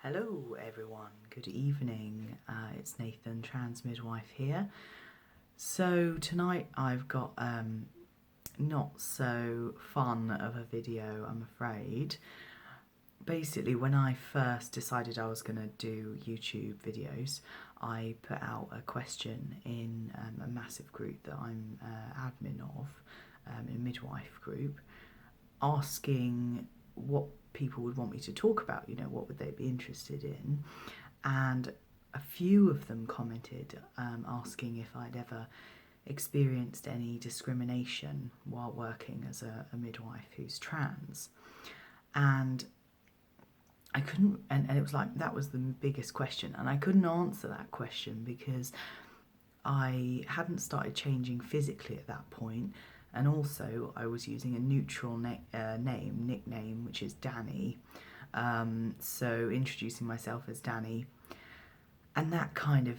Hello everyone, good evening. It's Nathan, TransMidwife here. So tonight I've got not so fun of a video, I'm afraid. Basically, when I first decided I was going to do YouTube videos, I put out a question in a massive group that I'm admin of, in Midwife group, asking what people would want me to talk about, what would they be interested in. And a few of them commented asking if I'd ever experienced any discrimination while working as a midwife who's trans. And I couldn't, and it was like, that was the biggest question, and I couldn't answer that question because I hadn't started changing physically at that point, and also I was using a neutral nickname, which is Danny, so introducing myself as Danny, and that kind of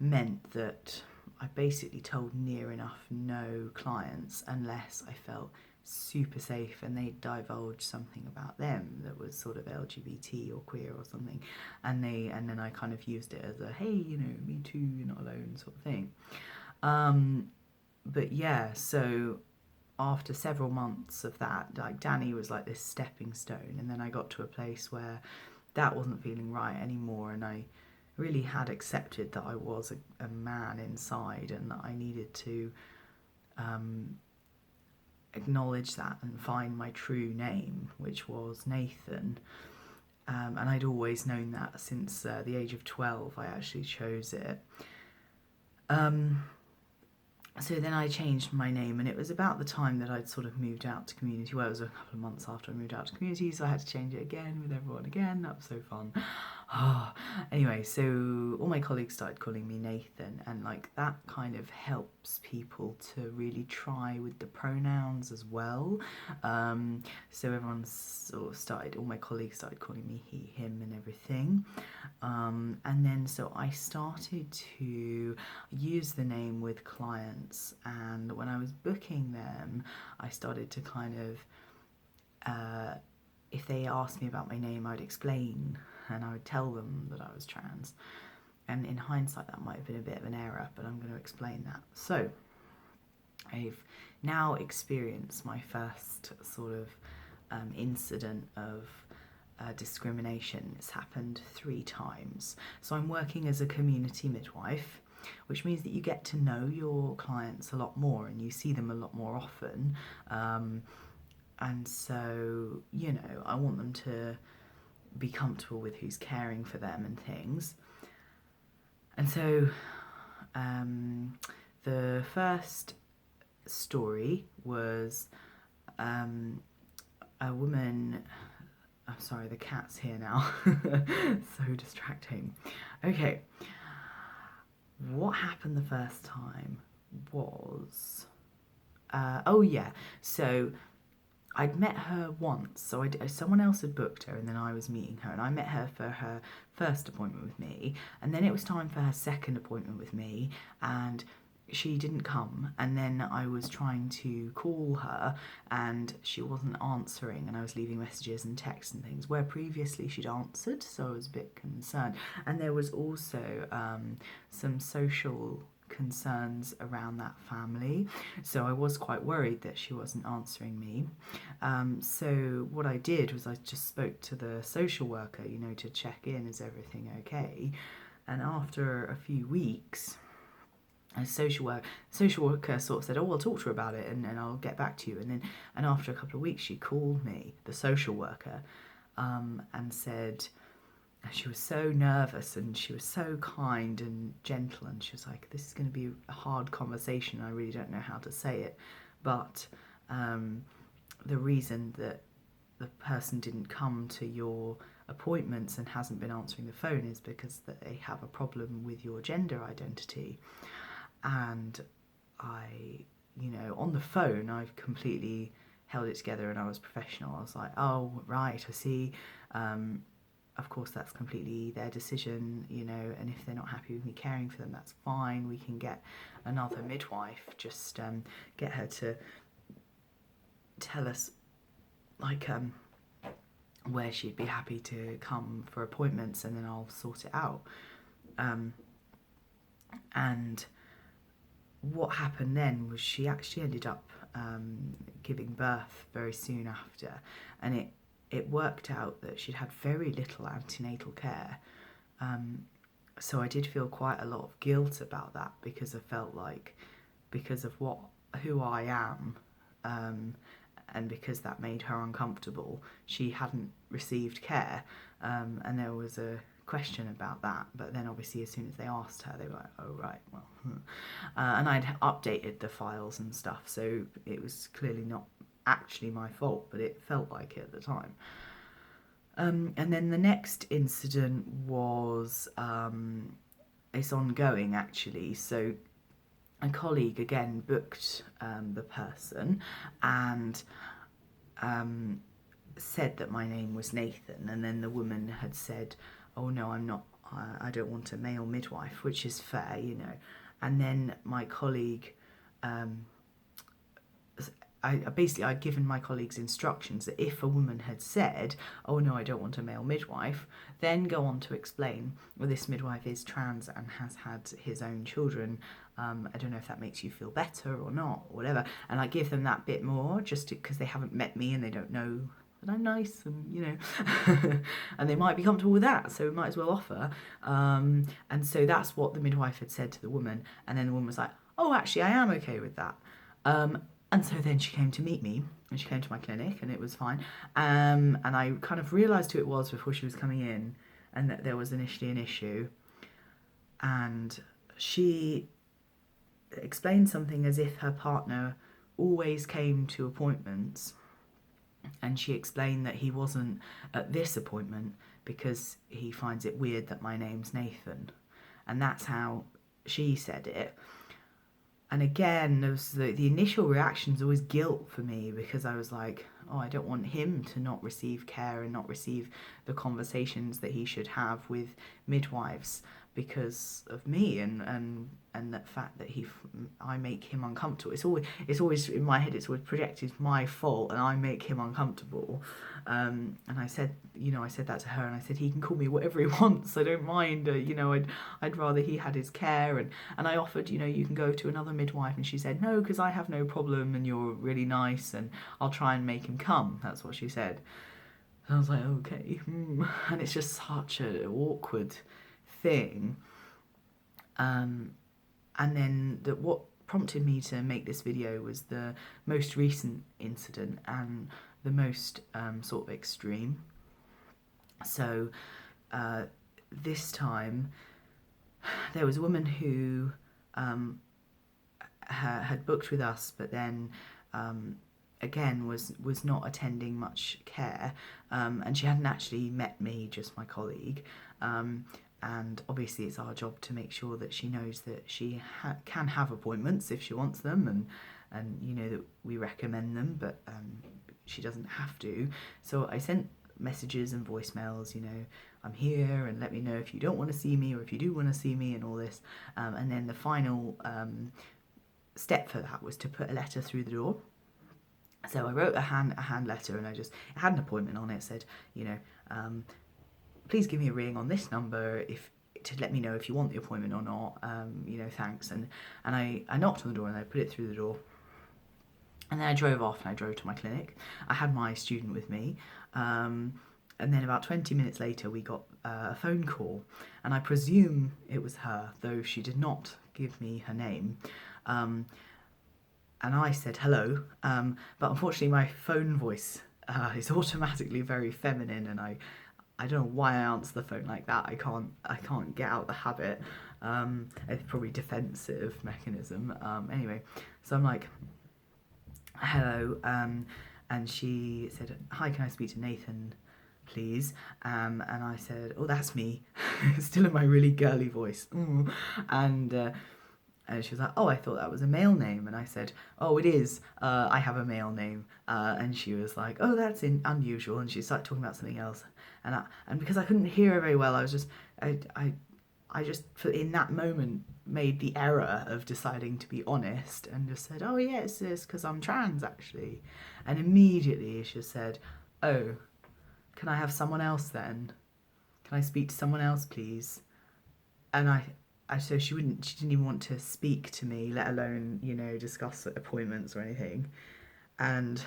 meant that I basically told near enough no clients unless I felt super safe and they divulged something about them that was sort of LGBT or queer or something, and then I kind of used it as a hey, me too, you're not alone sort of thing. But yeah, so after several months of that, like, Danny was like this stepping stone, and then I got to a place where that wasn't feeling right anymore, and I really had accepted that I was a man inside and that I needed to acknowledge that and find my true name, which was Nathan. And I'd always known that since the age of 12. I actually chose it. So then I changed my name, and it was about the time that I'd sort of moved out to community. Well, it was a couple of months after I moved out to community, so I had to change it again with everyone again. That was so fun. Anyway, so all my colleagues started calling me Nathan, and like that kind of helps people to really try with the pronouns as well. So everyone sort of started, all my colleagues started calling me he, him, and everything. And then so I started to use the name with clients, and when I was booking them, I started to kind of, if they asked me about my name, I'd explain and I would tell them that I was trans. And in hindsight, that might have been a bit of an error, but I'm going to explain that. So I've now experienced my first sort of incident of discrimination. It's happened 3 times. So I'm working as a community midwife, which means that you get to know your clients a lot more and you see them a lot more often. And so, I want them to be comfortable with who's caring for them and things. And so the first story was a woman. I'm sorry, the cat's here now. So distracting. Okay. What happened the first time was... so I'd met her once. So someone else had booked her, and then I was meeting her, and I met her for her first appointment with me, and then it was time for her second appointment with me, and she didn't come, and then I was trying to call her and she wasn't answering, and I was leaving messages and texts and things where previously she'd answered, so I was a bit concerned. And there was also some social concerns around that family, so I was quite worried that she wasn't answering me. So what I did was I just spoke to the social worker, to check in, is everything okay? And after a few weeks, a social worker sort of said, I'll talk to her about it and I'll get back to you. And after a couple of weeks, she called me, the social worker, and said she was so nervous and she was so kind and gentle, and she was like, this is going to be a hard conversation, I really don't know how to say it, but the reason that the person didn't come to your appointments and hasn't been answering the phone is because they have a problem with your gender identity. And I, on the phone, I've completely held it together and I was professional. I was like, oh, right, I see. Of course, that's completely their decision, and if they're not happy with me caring for them, that's fine. We can get another midwife, just get her to tell us, like, where she'd be happy to come for appointments and then I'll sort it out. And what happened then was she actually ended up giving birth very soon after, and it worked out that she'd had very little antenatal care. So I did feel quite a lot of guilt about that, because I felt like, because of who I am, and because that made her uncomfortable, she hadn't received care, and there was a question about that. But then obviously as soon as they asked her, they were like, oh right, well, and I'd updated the files and stuff, so it was clearly not actually my fault, but it felt like it at the time. And then the next incident was, it's ongoing actually. So a colleague again booked the person and said that my name was Nathan, and then the woman had said, oh no, I'm not, I don't want a male midwife, which is fair, you know. And then my colleague, I'd given my colleagues instructions that if a woman had said, oh no, I don't want a male midwife, then go on to explain, well, this midwife is trans and has had his own children. I don't know if that makes you feel better or not, or whatever. And I give them that bit more, just because they haven't met me and they don't know that I'm nice, and you know, and they might be comfortable with that, so we might as well offer. And so that's what the midwife had said to the woman, and then the woman was like, oh, actually, I am okay with that. And so then she came to meet me, and she came to my clinic, and it was fine. And I kind of realised who it was before she was coming in, and that there was initially an issue. And she explained something as if her partner always came to appointments, and she explained that he wasn't at this appointment because he finds it weird that my name's Nathan. And that's how she said it. And again, there was the initial reaction is always guilt for me, because I was like, oh, I don't want him to not receive care and not receive the conversations that he should have with midwives because of me, and that fact that I make him uncomfortable. It's always in my head. It's always projected my fault, and I make him uncomfortable. And I said that to her, and I said, he can call me whatever he wants. I don't mind. I'd rather he had his care. And I offered, you can go to another midwife, and she said no, because I have no problem, and you're really nice, and I'll try and make him come. That's what she said. And I was like, okay. And it's just such an awkward thing. And then what prompted me to make this video was the most recent incident, and the most sort of extreme. So this time there was a woman who had booked with us, but then again was not attending much care, and she hadn't actually met me, just my colleague. And obviously it's our job to make sure that she knows that she can have appointments if she wants them, and that we recommend them, but she doesn't have to. So I sent messages and voicemails, I'm here, and let me know if you don't want to see me, or if you do want to see me, and all this. And then the final step for that was to put a letter through the door. So I wrote a hand letter, and it had an appointment on it. It said, please give me a ring on this number to let me know if you want the appointment or not. Thanks. And I knocked on the door, and I put it through the door. And then I drove off, and I drove to my clinic. I had my student with me. And then about 20 minutes later, we got a phone call. And I presume it was her, though she did not give me her name. And I said hello. But unfortunately, my phone voice is automatically very feminine, and I don't know why I answer the phone like that. I can't get out the habit. It's probably defensive mechanism. Anyway, so I'm like, hello, and she said, hi, can I speak to Nathan, please? And I said, oh, that's me, still in my really girly voice. And she was like, oh, I thought that was a male name. And I said, oh, it is. I have a male name. And she was like, oh, that's unusual. And she started talking about something else. And because I couldn't hear her very well, I was just, I just, in that moment, made the error of deciding to be honest, and just said, oh, yeah, it's because I'm trans, actually. And immediately she said, oh, can I have someone else then? Can I speak to someone else, please? And so she didn't even want to speak to me, let alone, discuss appointments or anything. And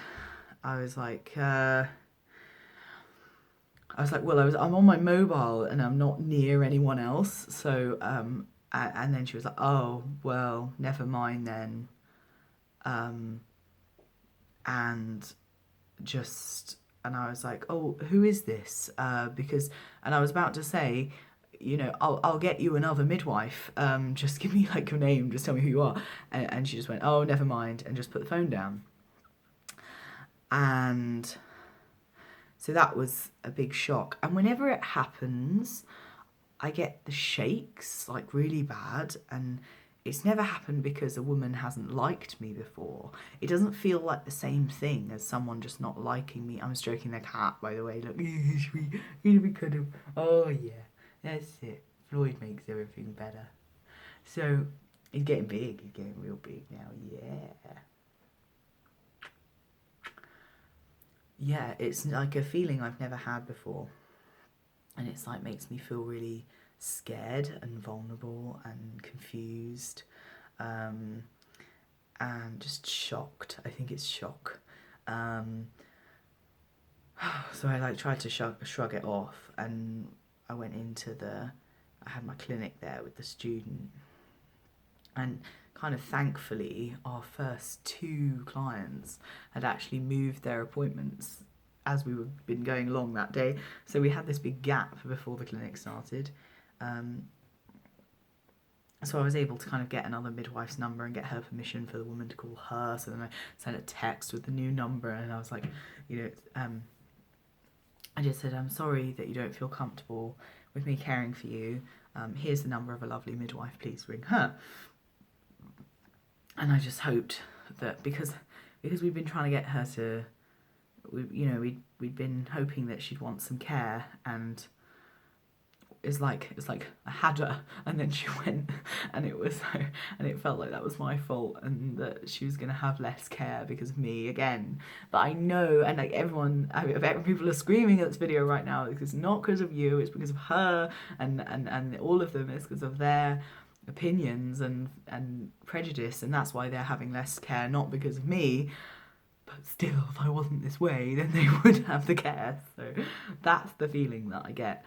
I was like, well, I'm on my mobile and I'm not near anyone else. So, and then she was like, oh, well, never mind then. And I was like, oh, who is this? And I was about to say, I'll get you another midwife. Just give me like your name, just tell me who you are. And she just went, oh, never mind, and just put the phone down. And so that was a big shock. And whenever it happens, I get the shakes, like really bad, and it's never happened because a woman hasn't liked me before. It doesn't feel like the same thing as someone just not liking me. I'm stroking their cat, by the way. Look, we could have. Oh yeah, that's it. Floyd makes everything better. So he's getting big. He's getting real big now. Yeah. Yeah, it's like a feeling I've never had before, and it's like makes me feel really scared and vulnerable and confused, and just shocked. I think it's shock. So I like tried to shrug it off, and I went into I had my clinic there with the student, and kind of thankfully our first 2 clients had actually moved their appointments as we were been going along that day. So we had this big gap before the clinic started. So I was able to kind of get another midwife's number and get her permission for the woman to call her. So then I sent a text with the new number, and I was like, I just said, I'm sorry that you don't feel comfortable with me caring for you. Here's the number of a lovely midwife, please ring her. And I just hoped that because we'd been trying to get her to, we'd been hoping that she'd want some care, and it's like I had her, and then she went, and it felt like that was my fault, and that she was gonna have less care because of me again. But I know, and like people are screaming at this video right now, it's not because of you, it's because of her, and all of them is because of their opinions and prejudice, and that's why they're having less care, not because of me. But still, if I wasn't this way, then they would have the care. So that's the feeling that I get.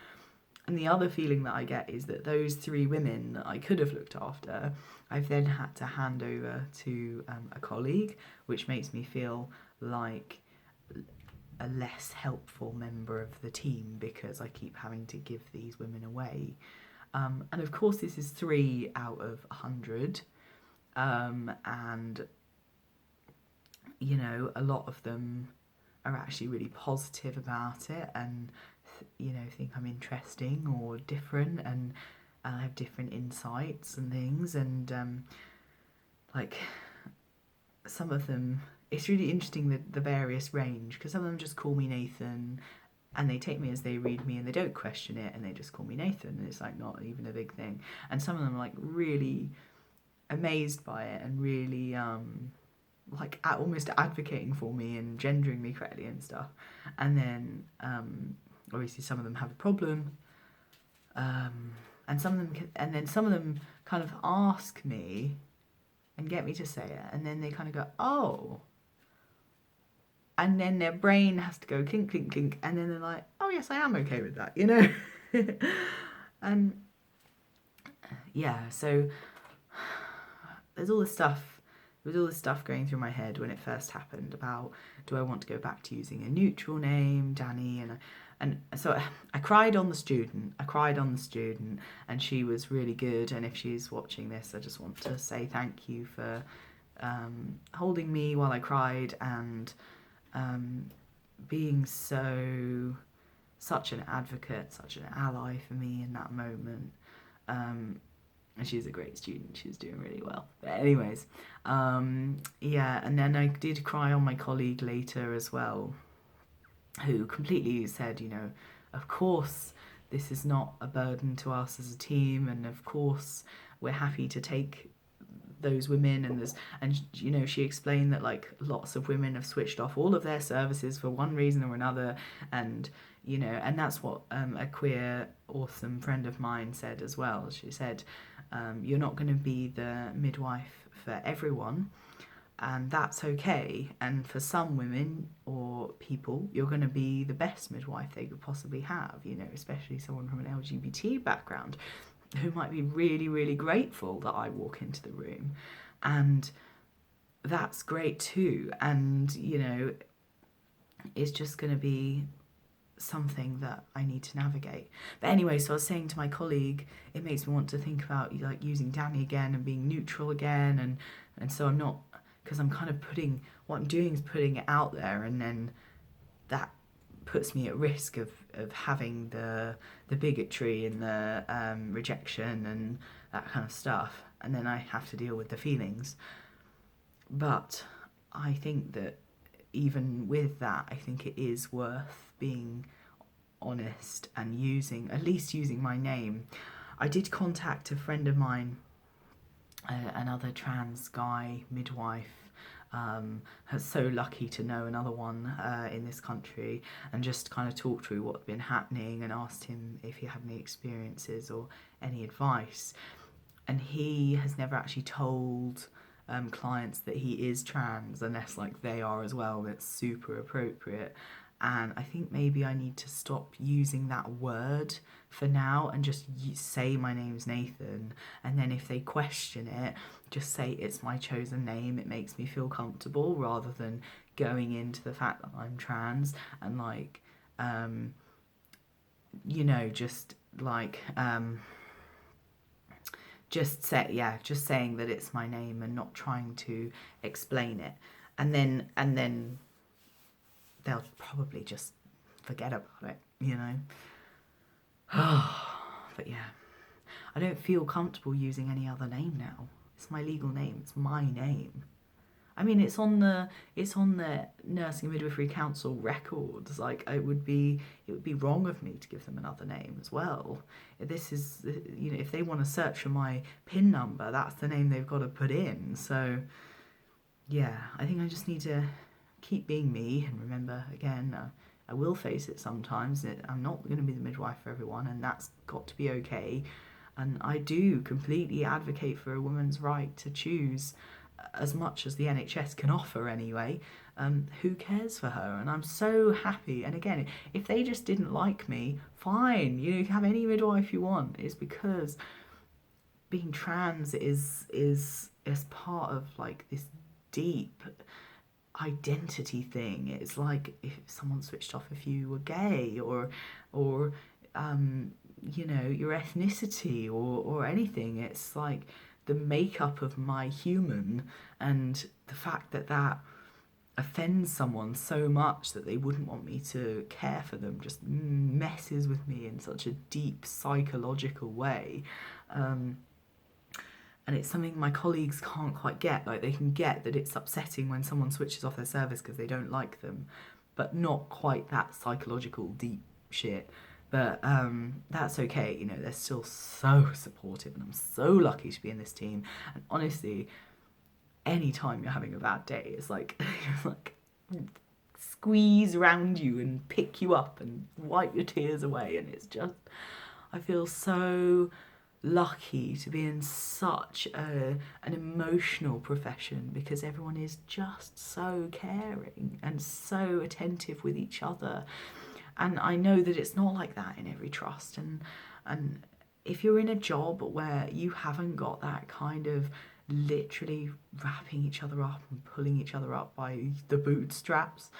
And the other feeling that I get is that those 3 women that I could have looked after, I've then had to hand over to a colleague, which makes me feel like a less helpful member of the team because I keep having to give these women away. And of course, this is 3 out of 100. And, a lot of them are actually really positive about it and, think I'm interesting or different, and I have different insights and things. And, some of them, it's really interesting the various range, because some of them just call me Nathan, and they take me as they read me, and they don't question it, and they just call me Nathan, and it's like not even a big thing. And some of them are like really amazed by it and really almost advocating for me and gendering me correctly and stuff. And then obviously some of them have a problem, and some of them kind of ask me and get me to say it, and then they kind of go, oh. And then their brain has to go clink, clink, clink, and then they're like, oh yes, I am okay with that, And yeah, so there's all this stuff going through my head when it first happened about, do I want to go back to using a neutral name, Danny? And so I cried on the student, and she was really good. And if she's watching this, I just want to say thank you for holding me while I cried, and being such an advocate, such an ally for me in that moment. And she's a great student. She's doing really well. But anyways, yeah, and then I did cry on my colleague later as well, who completely said, of course this is not a burden to us as a team, and of course we're happy to take those women, and she explained that like lots of women have switched off all of their services for one reason or another, and you know, and that's what a queer, awesome friend of mine said as well. She said, you're not going to be the midwife for everyone, and that's okay. And for some women or people, you're going to be the best midwife they could possibly have, you know, especially someone from an LGBT background who might be really, really grateful that I walk into the room. And that's great too. And, you know, it's just going to be something that I need to navigate. But anyway, so I was saying to my colleague, it makes me want to think about like using Danny again and being neutral again, and so I'm not, because I'm kind of what I'm doing is putting it out there, and then that puts me at risk of having the bigotry and the rejection and that kind of stuff, and then I have to deal with the feelings. But I think that even with that, I think it is worth being honest and at least using my name. I did contact a friend of mine, another trans guy, midwife, so lucky to know another one in this country, and just kind of talked through what's been happening and asked him if he had any experiences or any advice. And he has never actually told clients that he is trans unless like they are as well. That's super appropriate. And I think maybe I need to stop using that word for now and just say my name's Nathan, and then if they question it, just say it's my chosen name, it makes me feel comfortable, rather than going into the fact that I'm trans and like you know, just like just saying that it's my name and not trying to explain it, and then they'll probably just forget about it, you know. But yeah, I don't feel comfortable using any other name now. It's my legal name, it's my name. I mean, it's on the Nursing and Midwifery Council records. Like, it would be wrong of me to give them another name as well. This is, you know, if they want to search for my PIN number, that's the name they've got to put in. So, yeah, I think I just need to keep being me and remember, again, I will face it sometimes. I'm not going to be the midwife for everyone, and that's got to be okay. And I do completely advocate for a woman's right to choose as much as the NHS can offer anyway. Who cares for her? And I'm so happy. And again, if they just didn't like me, fine, you know, you can have any midwife you want. It's because being trans is part of like this deep identity thing. It's like if someone switched off if you were gay, or you know, your ethnicity or anything. It's like the makeup of my human, and the fact that offends someone so much that they wouldn't want me to care for them just messes with me in such a deep psychological way. And it's something my colleagues can't quite get. Like, they can get that it's upsetting when someone switches off their service because they don't like them, but not quite that psychological deep shit. But that's okay, you know, they're still so supportive, and I'm so lucky to be in this team. And honestly, any time you're having a bad day, it's like, like squeeze around you and pick you up and wipe your tears away. And it's just, I feel so lucky to be in such an emotional profession, because everyone is just so caring and so attentive with each other. And I know that it's not like that in every trust. And if you're in a job where you haven't got that kind of literally wrapping each other up and pulling each other up by the bootstraps,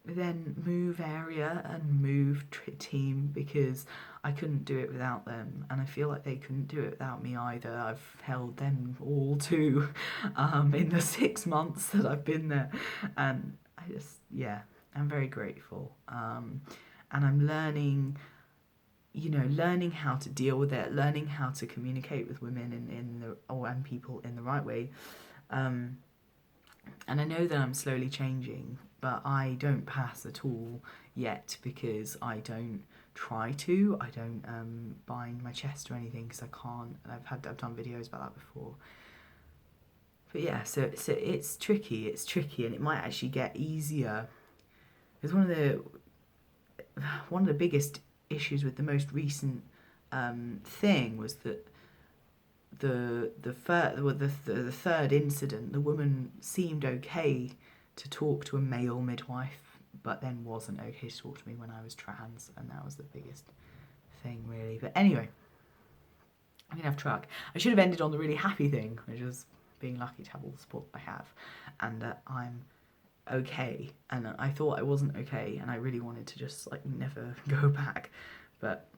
then move area and move team, because I couldn't do it without them, and I feel like they couldn't do it without me either. I've held them all too in the 6 months that I've been there, and I just, yeah, I'm very grateful. And I'm learning, you know, learning how to deal with it, learning how to communicate with women and people in the right way. And I know that I'm slowly changing, but I don't pass at all yet, because I don't try to. I don't bind my chest or anything, because I can't. And I've done videos about that before. But yeah, so it's tricky, and it might actually get easier. There's one of the one of the biggest issues with the most recent thing was that the third incident, the woman seemed okay to talk to a male midwife, but then wasn't okay to talk to me when I was trans, and that was the biggest thing, really. But anyway, I didn't have truck. I should have ended on the really happy thing, which is being lucky to have all the support I have, and that I'm okay. And I thought I wasn't okay, and I really wanted to just like never go back, but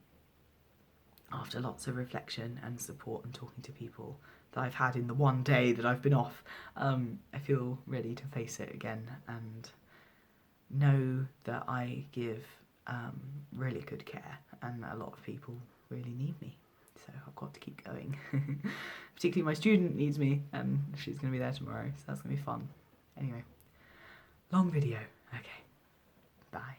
after lots of reflection and support and talking to people that I've had in the one day that I've been off, I feel ready to face it again and know that I give really good care, and a lot of people really need me. So I've got to keep going. Particularly my student needs me, and she's going to be there tomorrow, so that's going to be fun. Anyway, long video. Okay, bye.